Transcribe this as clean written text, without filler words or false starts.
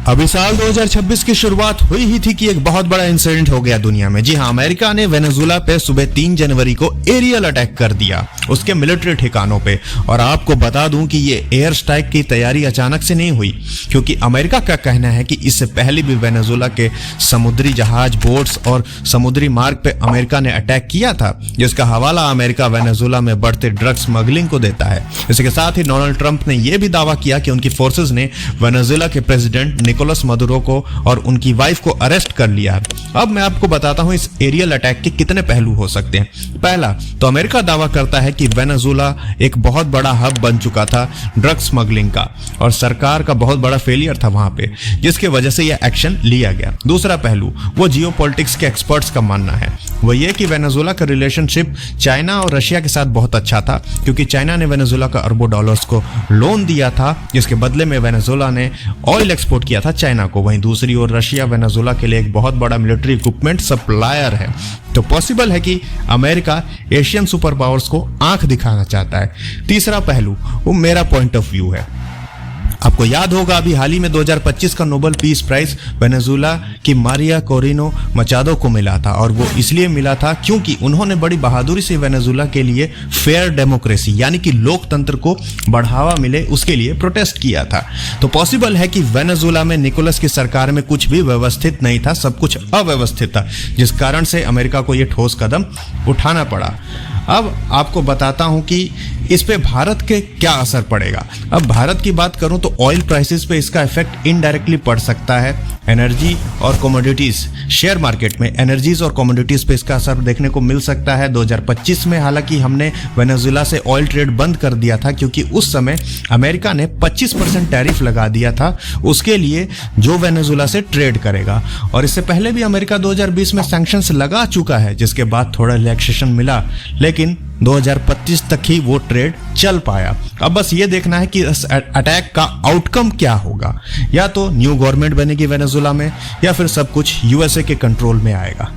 अभी साल 2026 की शुरुआत हुई ही थी कि एक बहुत बड़ा इंसिडेंट हो गया दुनिया में। जी हाँ, अमेरिका ने वेनेजुएला पे सुबह 3 जनवरी को एरियल अटैक कर दिया उसके मिलिट्री ठिकानों पे। और आपको बता दूं कि ये एयर स्ट्राइक की तैयारी अचानक से नहीं हुई, क्योंकि अमेरिका का कहना है कि इससे पहले भी वेनेजुएला के समुद्री जहाज, बोट्स और समुद्री मार्ग पे अमेरिका ने अटैक किया था, जिसका हवाला अमेरिका वेनेजुएला में बढ़ते ड्रग स्मगलिंग को देता है। इसके साथ ही डोनाल्ड ट्रंप ने यह भी दावा किया कि उनकी फोर्सेज ने वेनेजुएला के प्रेसिडेंट निकोलस मदुरो को और उनकी वाइफ को अरेस्ट कर लिया। अब मैं आपको बताता हूं इस एरियल अटैक के कितने पहलू हो सकते हैं। पहला तो अमेरिका दावा करता है कि वेनेजुएला एक बहुत बड़ा हब बन चुका था ड्रग स्मगलिंग का, और सरकार का बहुत बड़ा फेलियर था वहां पे, जिसके वजह से यह एक्शन लिया गया। दूसरा पहलू वो जियोपॉलिटिक्स के एक्सपर्ट्स का मानना है, वो ये कि वेनेजुएला का रिलेशनशिप चाइना और रशिया के साथ बहुत अच्छा था, क्योंकि चाइना ने वेनेजुएला का अरबों डॉलर्स को लोन दिया था, जिसके बदले में वेनेजुएला ने ऑयल एक्सपोर्ट किया था चाइना को। वहीं दूसरी ओर रशिया वेनेजुएला के लिए एक बहुत बड़ा मिलिट्री इक्विपमेंट सप्लायर है। तो पॉसिबल है कि अमेरिका एशियन सुपर पावर्स को आंख दिखाना चाहता है। तीसरा पहलू वो मेरा पॉइंट ऑफ व्यू है। आपको याद होगा अभी हाल ही में 2025 का नोबेल पीस प्राइज वेनेजुएला की मारिया कोरिनो मचादो को मिला था, और वो इसलिए मिला था क्योंकि उन्होंने बड़ी बहादुरी से वेनेजुएला के लिए फेयर डेमोक्रेसी यानी कि लोकतंत्र को बढ़ावा मिले उसके लिए प्रोटेस्ट किया था। तो पॉसिबल है कि वेनेजुएला में निकोलस की सरकार में कुछ भी व्यवस्थित नहीं था, सब कुछ अव्यवस्थित था, जिस कारण से अमेरिका को यह ठोस कदम उठाना पड़ा। अब आपको बताता हूं कि इस पे भारत के क्या असर पड़ेगा। अब भारत की बात करूं तो ऑयल प्राइसेस पे इसका इफेक्ट इनडायरेक्टली पड़ सकता है। एनर्जी और कमोडिटीज शेयर मार्केट में एनर्जीज और कमोडिटीज पे इसका असर देखने को मिल सकता है। 2025 में हालांकि हमने वेनेजुएला से ऑयल ट्रेड बंद कर दिया था, क्योंकि उस समय अमेरिका ने 25% टैरिफ लगा दिया था उसके लिए जो वेनेजुएला से ट्रेड करेगा। और इससे पहले भी अमेरिका 2020 में सैंक्शंस लगा चुका है, जिसके बाद थोड़ा रिलैक्सेशन मिला, लेकिन 2025 तक ही वो ट्रेड चल पाया। अब बस ये देखना है कि इस अटैक का आउटकम क्या होगा। या तो न्यू गवर्नमेंट बनेगी वेनेजुएला में, या फिर सब कुछ यूएसए के कंट्रोल में आएगा।